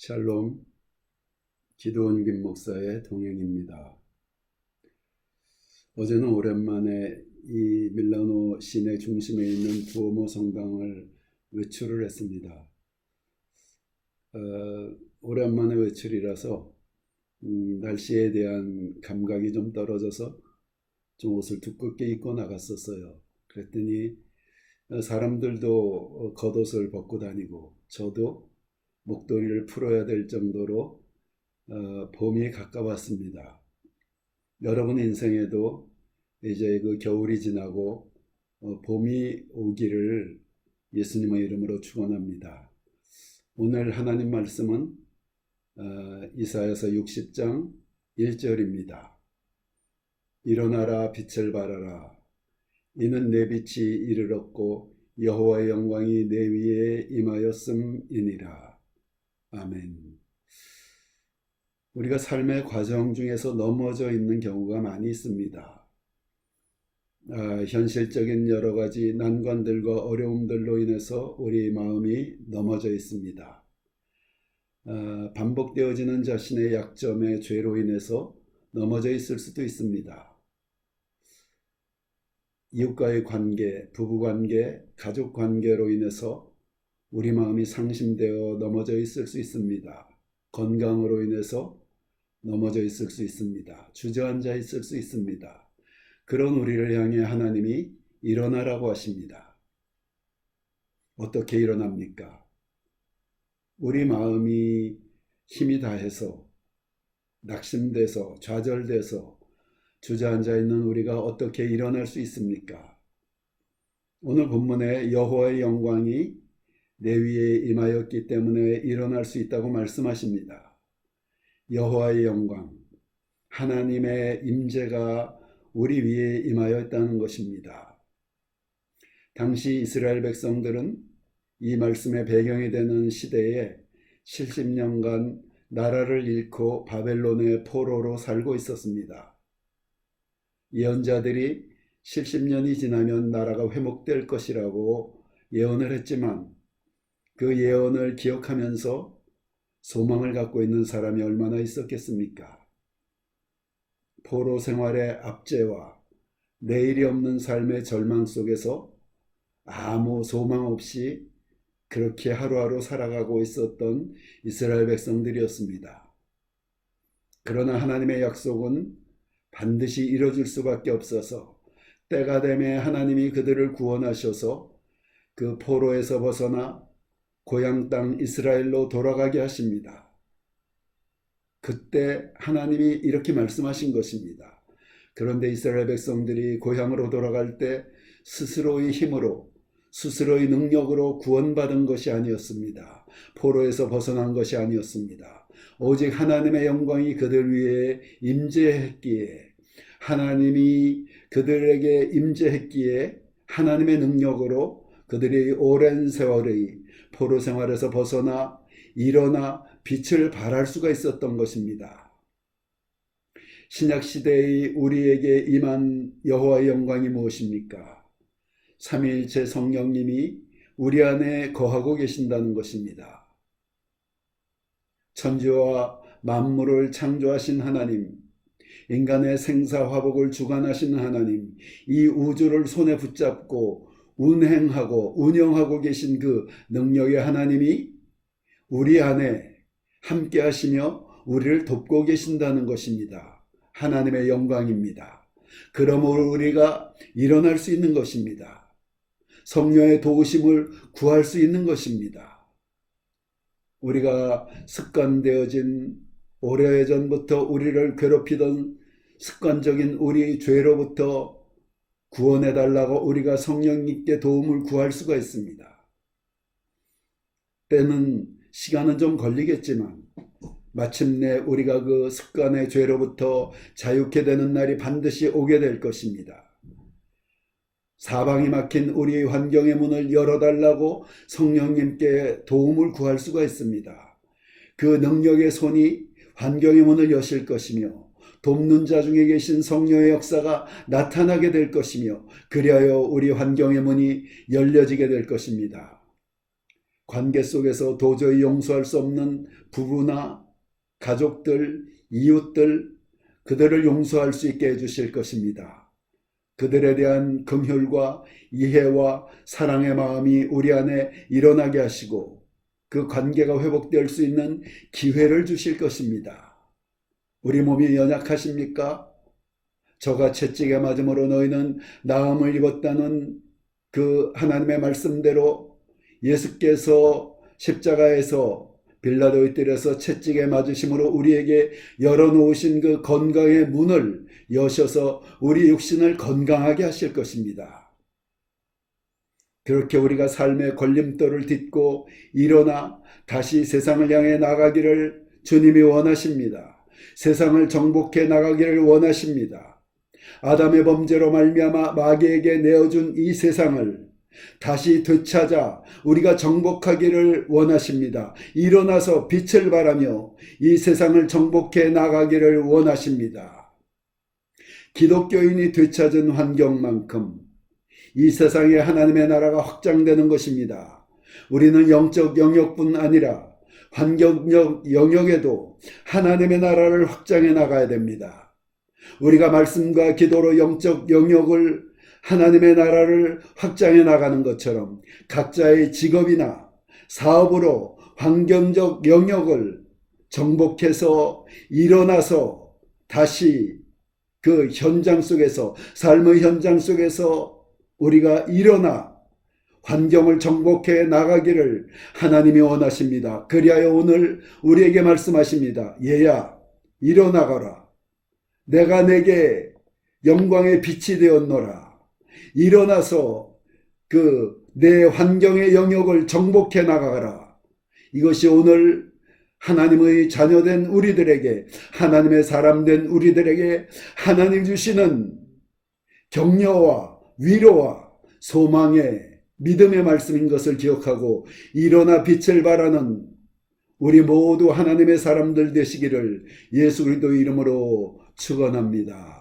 샬롬, 기도원 김 목사의 동행입니다. 어제는 오랜만에 이 밀라노 시내 중심에 있는 두오모 성당을 외출을 했습니다. 오랜만에 외출이라서 날씨에 대한 감각이 좀 떨어져서 좀 옷을 두껍게 입고 나갔었어요. 그랬더니 사람들도 겉옷을 벗고 다니고 저도 목도리를 풀어야 될 정도로 봄이 가까웠습니다. 여러분 인생에도 이제 그 겨울이 지나고 봄이 오기를 예수님의 이름으로 축원합니다. 오늘 하나님 말씀은 이사야서 60장 1절입니다. 일어나라 빛을 발하라. 이는 내 빛이 이르렀고 여호와의 영광이 내 위에 임하였음이니라. 아멘. 우리가 삶의 과정 중에서 넘어져 있는 경우가 많이 있습니다. 현실적인 여러 가지 난관들과 어려움들로 인해서 우리 마음이 넘어져 있습니다. 반복되어지는 자신의 약점의 죄로 인해서 넘어져 있을 수도 있습니다. 이웃과의 관계, 부부관계, 가족관계로 인해서 우리 마음이 상심되어 넘어져 있을 수 있습니다. 건강으로 인해서 넘어져 있을 수 있습니다. 주저앉아 있을 수 있습니다. 그런 우리를 향해 하나님이 일어나라고 하십니다. 어떻게 일어납니까? 우리 마음이 힘이 다해서 낙심돼서 좌절돼서 주저앉아 있는 우리가 어떻게 일어날 수 있습니까? 오늘 본문에 여호와의 영광이 내 위에 임하였기 때문에 일어날 수 있다고 말씀하십니다. 여호와의 영광, 하나님의 임재가 우리 위에 임하였다는 것입니다. 당시 이스라엘 백성들은 이 말씀의 배경이 되는 시대에 70년간 나라를 잃고 바벨론의 포로로 살고 있었습니다. 예언자들이 70년이 지나면 나라가 회복될 것이라고 예언을 했지만 그 예언을 기억하면서 소망을 갖고 있는 사람이 얼마나 있었겠습니까? 포로 생활의 압제와 내일이 없는 삶의 절망 속에서 아무 소망 없이 그렇게 하루하루 살아가고 있었던 이스라엘 백성들이었습니다. 그러나 하나님의 약속은 반드시 이루어질 수밖에 없어서 때가 되매 하나님이 그들을 구원하셔서 그 포로에서 벗어나 고향 땅 이스라엘로 돌아가게 하십니다. 그때 하나님이 이렇게 말씀하신 것입니다. 그런데 이스라엘 백성들이 고향으로 돌아갈 때 스스로의 힘으로 스스로의 능력으로 구원받은 것이 아니었습니다. 포로에서 벗어난 것이 아니었습니다. 오직 하나님의 영광이 그들 위에 임재했기에 하나님이 그들에게 임재했기에 하나님의 능력으로 그들이 오랜 세월의 포로 생활에서 벗어나 일어나 빛을 발할 수가 있었던 것입니다. 신약시대의 우리에게 임한 여호와의 영광이 무엇입니까? 삼위일체 성령님이 우리 안에 거하고 계신다는 것입니다. 천지와 만물을 창조하신 하나님, 인간의 생사화복을 주관하신 하나님, 이 우주를 손에 붙잡고 운행하고 운영하고 계신 그 능력의 하나님이 우리 안에 함께 하시며 우리를 돕고 계신다는 것입니다. 하나님의 영광입니다. 그러므로 우리가 일어날 수 있는 것입니다. 성령의 도우심을 구할 수 있는 것입니다. 우리가 습관되어진 오래전부터 우리를 괴롭히던 습관적인 우리 죄로부터 구원해달라고 우리가 성령님께 도움을 구할 수가 있습니다. 때는 시간은 좀 걸리겠지만 마침내 우리가 그 습관의 죄로부터 자유케 되는 날이 반드시 오게 될 것입니다. 사방이 막힌 우리의 환경의 문을 열어달라고 성령님께 도움을 구할 수가 있습니다. 그 능력의 손이 환경의 문을 여실 것이며 돕는 자 중에 계신 성령의 역사가 나타나게 될 것이며 그리하여 우리 환경의 문이 열려지게 될 것입니다. 관계 속에서 도저히 용서할 수 없는 부부나 가족들, 이웃들, 그들을 용서할 수 있게 해주실 것입니다. 그들에 대한 긍휼과 이해와 사랑의 마음이 우리 안에 일어나게 하시고 그 관계가 회복될 수 있는 기회를 주실 것입니다. 우리 몸이 연약하십니까? 저가 채찍에 맞음으로 너희는 나음을 입었다는 그 하나님의 말씀대로 예수께서 십자가에서 빌라도의 뜰에서 채찍에 맞으심으로 우리에게 열어놓으신 그 건강의 문을 여셔서 우리 육신을 건강하게 하실 것입니다. 그렇게 우리가 삶의 걸림돌을 딛고 일어나 다시 세상을 향해 나가기를 주님이 원하십니다. 세상을 정복해 나가기를 원하십니다. 아담의 범죄로 말미암아 마귀에게 내어준 이 세상을 다시 되찾아 우리가 정복하기를 원하십니다. 일어나서 빛을 발하며 이 세상을 정복해 나가기를 원하십니다. 기독교인이 되찾은 환경만큼 이 세상에 하나님의 나라가 확장되는 것입니다. 우리는 영적 영역뿐 아니라 환경적 영역에도 하나님의 나라를 확장해 나가야 됩니다. 우리가 말씀과 기도로 영적 영역을 하나님의 나라를 확장해 나가는 것처럼 각자의 직업이나 사업으로 환경적 영역을 정복해서 일어나서 다시 그 현장 속에서 삶의 현장 속에서 우리가 일어나 환경을 정복해 나가기를 하나님이 원하십니다. 그리하여 오늘 우리에게 말씀하십니다. 얘야, 일어나거라. 내가 내게 영광의 빛이 되었노라. 일어나서 그 내 환경의 영역을 정복해 나가라. 이것이 오늘 하나님의 자녀된 우리들에게, 하나님의 사람된 우리들에게 하나님 주시는 격려와 위로와 소망의 믿음의 말씀인 것을 기억하고 일어나 빛을 발하는 우리 모두 하나님의 사람들 되시기를 예수 그리스도 이름으로 축원합니다.